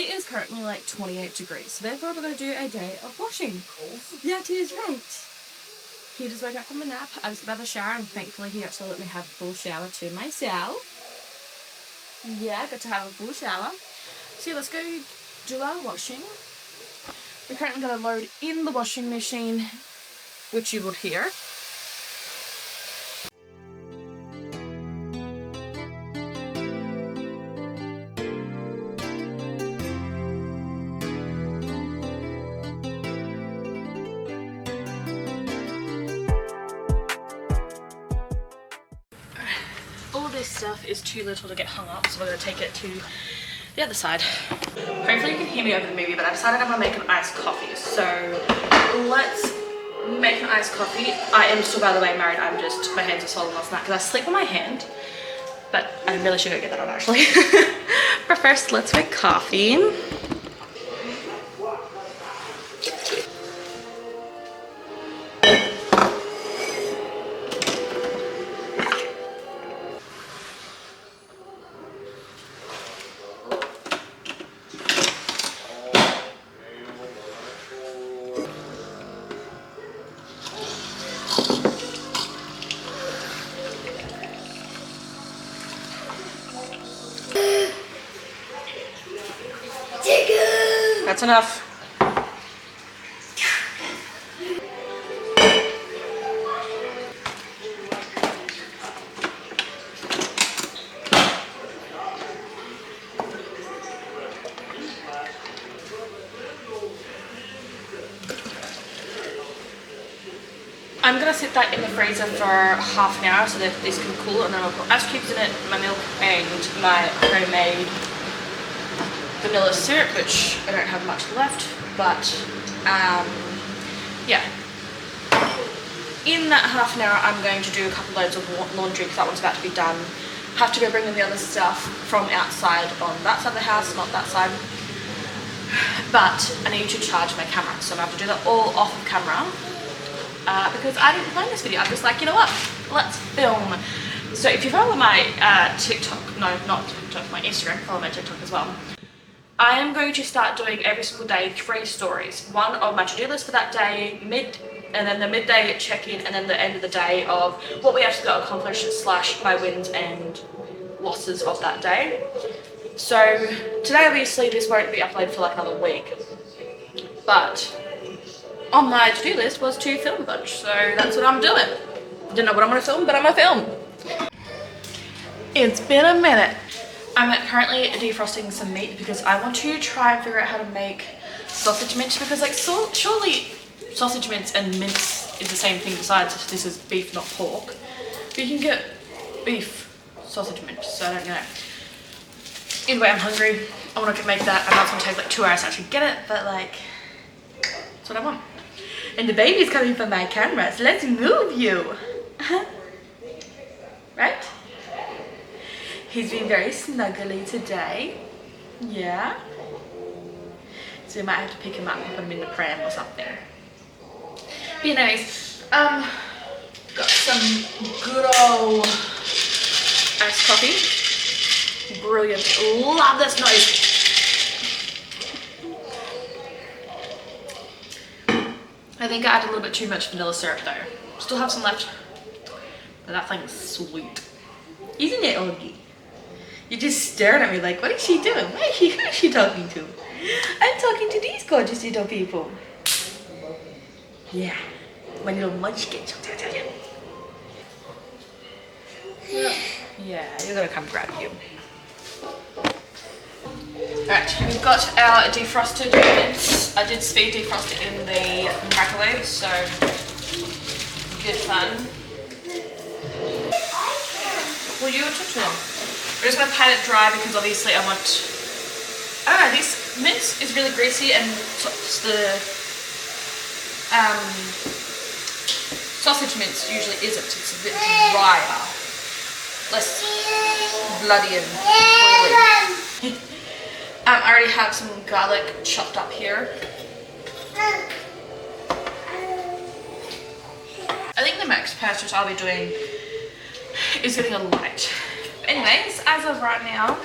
It is currently like 28 degrees, so therefore we're going to do a day of washing. That is right. He just woke up from a nap. I just got out of the shower, and thankfully he actually let me have a full shower to myself. Yeah, got to have a full shower. So yeah, let's go do our washing. We're currently going to load in the washing machine, which you will hear. All this stuff is too little to get hung up, so we're going to take it to the other side. Hopefully you can hear me over the movie, but I decided I'm going to make an iced coffee. So let's make an iced coffee. I am still, by the way, married. My hands are swollen last night because I sleep on my hand. But I really should go get that on actually. But first, let's make coffee. That's enough. I'm gonna sit that in the freezer for half an hour so that this can cool, and then I'll put ice cubes in it, my milk, and my homemade vanilla syrup, which I don't have much left, but yeah. In that half an hour, I'm going to do a couple loads of laundry because that one's about to be done. Have to go bring in the other stuff from outside on that side of the house, not that side. But I need to charge my camera, so I'm going to have to do that all off of camera because I didn't plan this video. I'm just like, you know what? Let's film. So if you follow my TikTok, no, not TikTok, my Instagram, follow my TikTok as well. I am going to start doing every single day 3 stories. One of my to-do list for that day, and then the midday check-in, and then the end of the day of what we actually got accomplished / my wins and losses of that day. So today obviously this won't be uploaded for like another week, but on my to-do list was to film a bunch, so that's what I'm doing. Didn't know what I'm going to film, but I'm going to film. It's been a minute. I'm currently defrosting some meat because I want to try and figure out how to make sausage mince, because like surely sausage mince and mince is the same thing, besides this is beef not pork. But you can get beef sausage mince, so I don't know. Anyway, I'm hungry. I want to make that. I know it's going to take like 2 hours to actually get it, but like that's what I want. And the baby's coming from my camera, so let's move you. Right? He's been very snuggly today. Yeah. So we might have to pick him up and put him in the pram or something. But anyways, got some good old iced coffee. Brilliant. Love this noise. I think I added a little bit too much vanilla syrup though. Still have some left. But that thing's sweet. Isn't it, Augie? You just stared at me like, what is she doing? Who is she talking to? I'm talking to these gorgeous little people. Yeah, my little munchkins. Yeah, you're gonna come grab you. Alright, we've got our defrosted mince. I did speed defrost it in the microwave, so good fun. Well, you took too long. We're just going to pat it dry because obviously I want, I don't know, this mince is really greasy and the sausage mince usually isn't. It's a bit drier, less bloody and oily. I already have some garlic chopped up here. I think the max pastures I'll be doing is getting a light. Anyways, as of right now,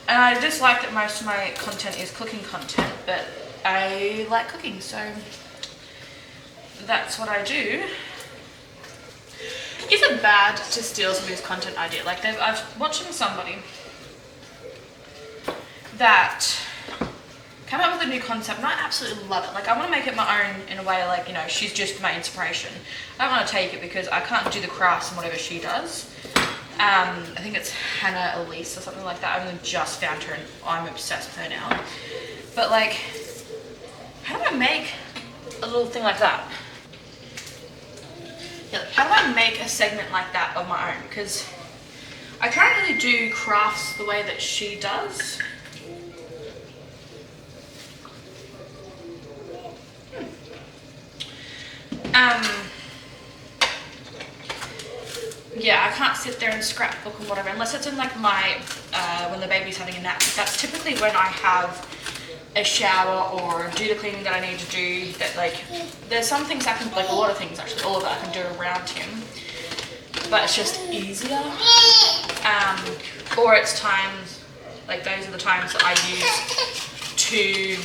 And I dislike that most of my content is cooking content, but I like cooking, so that's what I do. Is it bad to steal somebody's content idea? Like I've watching somebody that came up with a new concept and I absolutely love it. Like I want to make it my own in a way, like, you know, she's just my inspiration. I don't want to take it because I can't do the crafts and whatever she does. I think it's Hannah Elise or something like that. I've only just found her and I'm obsessed with her now. But like, how do I make a little thing like that? Yeah, like, how do I make a segment like that of my own? Because I can't really do crafts the way that she does. Yeah, I can't sit there and scrapbook and whatever, unless it's in like my, when the baby's having a nap. That's typically when I have a shower or do the cleaning that I need to do. That like, there's some things I can, like a lot of things actually, all of it I can do around him. But it's just easier. Or it's times, like those are the times that I use to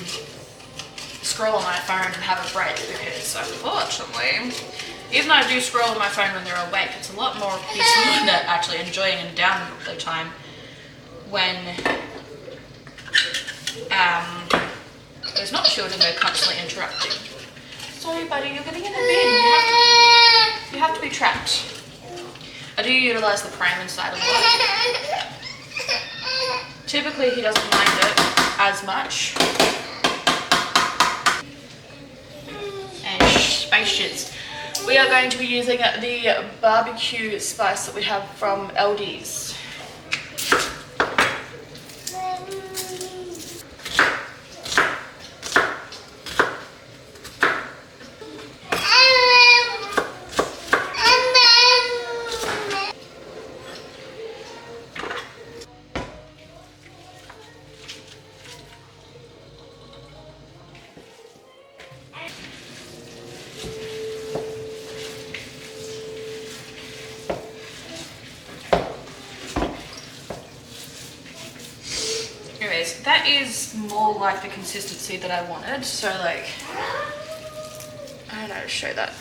scroll on my phone and have a break, because unfortunately, even though I do scroll on my phone when they're awake, it's a lot more peaceful than actually enjoying a download time when there's not children, they're constantly interrupting. Sorry buddy, you're getting in the bin, you have to be trapped. I do utilise the pram inside a lot. Typically he doesn't mind it as much. And spice shits. We are going to be using the barbecue spice that we have from Aldi's. Anyways, that is more like the consistency that I wanted. So like, I don't know, show that.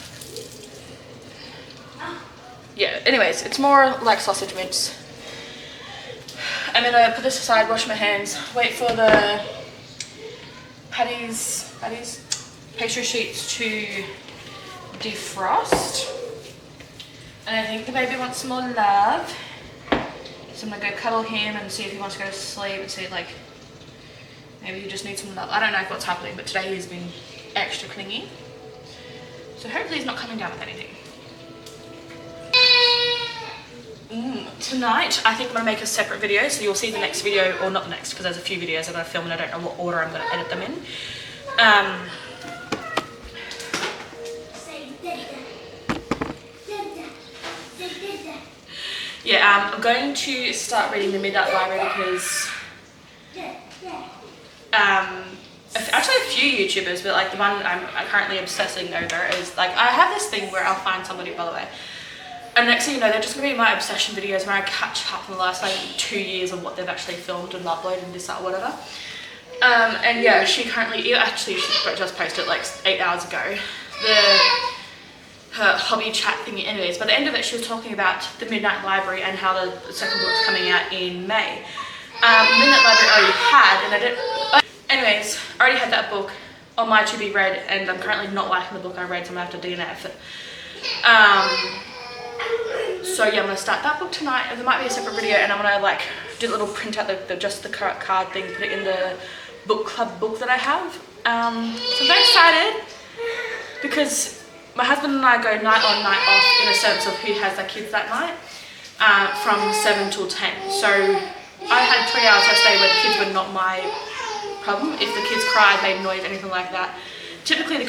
Yeah, anyways, it's more like sausage mince. I'm gonna put this aside, wash my hands, wait for the pastry sheets to defrost. And I think the baby wants some more love. So I'm gonna go cuddle him and see if he wants to go to sleep and see, like, maybe he just needs some love. I don't know what's happening, but today he's been extra clingy. So hopefully he's not coming down with anything. Tonight, I think I'm gonna make a separate video, so you'll see the next video, or not the next, because there's a few videos I'm gonna film and I don't know what order I'm gonna edit them in. Yeah, I'm going to start reading the Midnight Library because actually a few YouTubers, but like the one I'm currently obsessing over is, like, I have this thing where I'll find somebody, by the way, and next thing you know, they're just going to be my obsession videos where I catch up in the last like 2 years of what they've actually filmed and uploaded and this, that, whatever. And yeah, she just posted like 8 hours ago her hobby chat thingy. Anyways, by the end of it, she was talking about the Midnight Library and how the second book's coming out in May. Midnight Library I already had, and I didn't. Anyways, I already had that book on my to be read, and I'm currently not liking the book I read, so I'm gonna have to DNF it. So yeah, I'm gonna start that book tonight, and there might be a separate video, and I'm gonna like do a little print out just the card thing, put it in the book club book that I have. So I'm very excited because my husband and I go night on, night off, in a sense of who has their kids that night, from 7 till 10. So I had 3 hours yesterday where the kids were not my problem. If the kids cried, made noise, anything like that. Typically the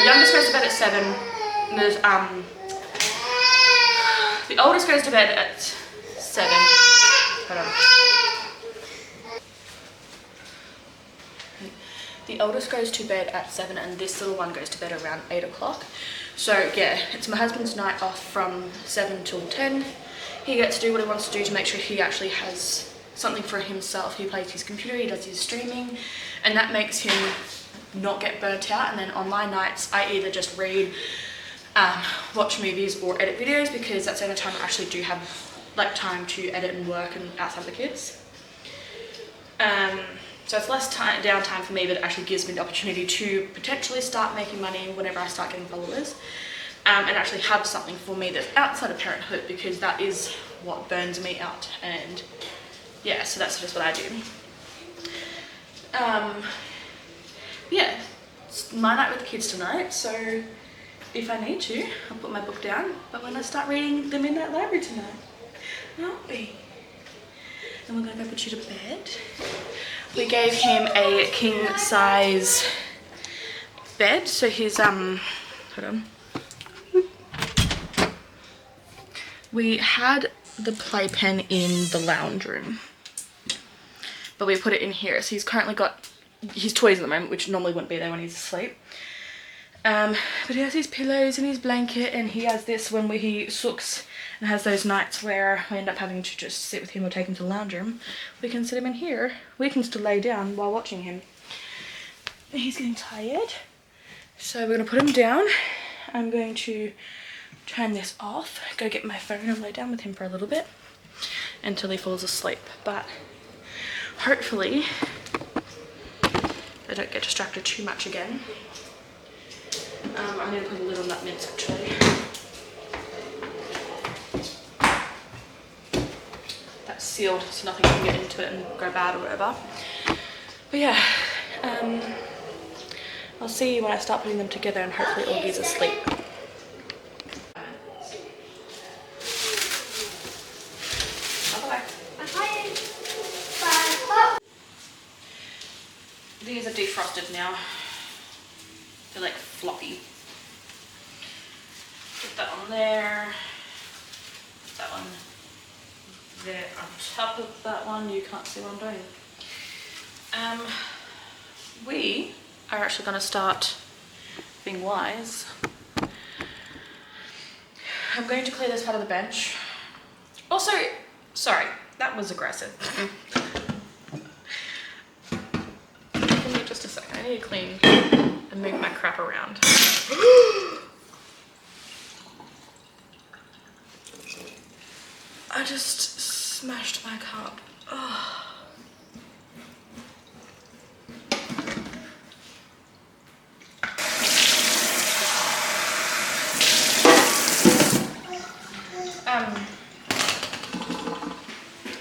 youngest goes to bed at 7, and the oldest goes to bed at 7. Hold on. The oldest goes to bed at 7, and this little one goes to bed around 8 o'clock. So yeah, it's my husband's night off from 7 till 10. He gets to do what he wants to do to make sure he actually has something for himself. He plays his computer, he does his streaming, and that makes him not get burnt out. And then on my nights, I either just read, watch movies or edit videos, because that's the only time I actually do have like time to edit and work and outside of the kids. So it's less downtime for me, but it actually gives me the opportunity to potentially start making money whenever I start getting followers, and actually have something for me that's outside of parenthood, because that is what burns me out. And yeah, so that's just what I do. Yeah, it's my night with the kids tonight, so if I need to, I'll put my book down, but when I start reading the Midnight Library tonight, aren't we? And we're gonna go put you to bed. We gave him a king size bed, so his hold on. We had the playpen in the lounge room, but we put it in here. So he's currently got his toys at the moment, which normally wouldn't be there when he's asleep. But he has his pillows and his blanket, and he has this when he sooks and has those nights where we end up having to just sit with him or take him to the lounge room. We can sit him in here. We can still lay down while watching him. And he's getting tired, so we're gonna put him down. I'm going to turn this off, go get my phone and lay down with him for a little bit until he falls asleep. But hopefully I don't get distracted too much again. I'm going to put a lid on that mince actually. That's sealed so nothing can get into it and go bad or whatever. But yeah, I'll see you when I start putting them together, and hopefully Augie's asleep. These are defrosted now. They're like floppy. Put that on there. Put that one there on top of that one. You can't see what I'm doing. We are actually going to start being wise. I'm going to clear this part of the bench. Also, sorry, that was aggressive. Give me just a second. I need to clean and move my crap around. I just smashed my cup. Oh.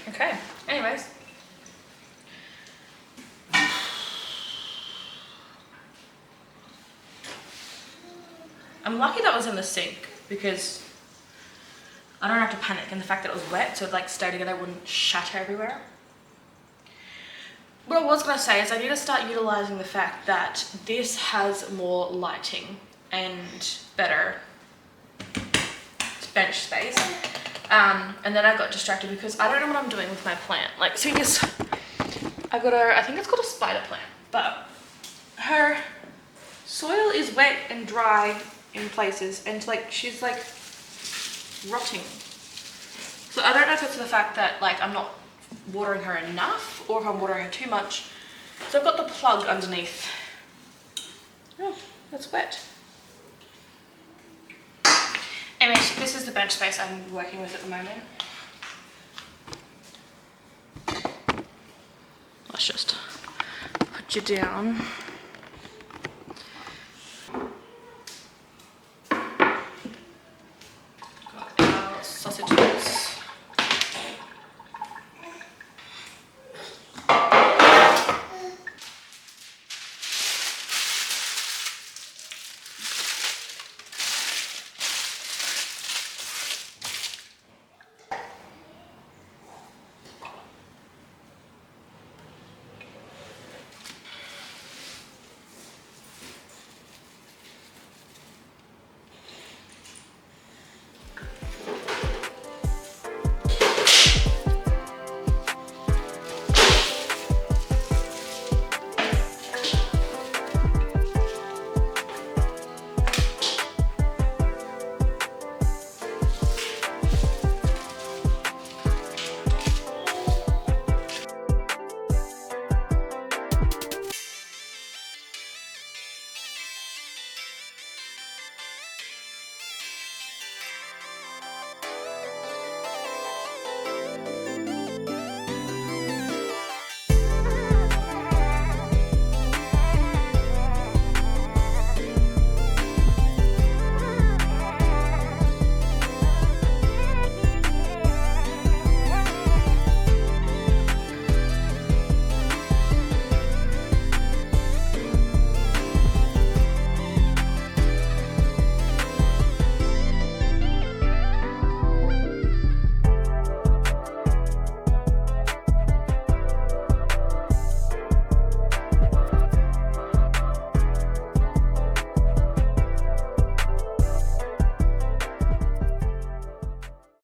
Okay, anyways. I'm lucky that was in the sink, because I don't have to panic in the fact that it was wet, so it like stay together, wouldn't shatter everywhere. What I was going to say is I need to start utilising the fact that this has more lighting and better bench space. And then I got distracted because I don't know what I'm doing with my plant. Like, see this? I got her, I think it's called a spider plant, but her soil is wet and dry in places, and like she's like rotting. So I don't know if it's the fact that like I'm not watering her enough, or if I'm watering her too much. So I've got the plug underneath. Oh, that's wet. Anyways, this is the bench space I'm working with at the moment. Let's just put you down.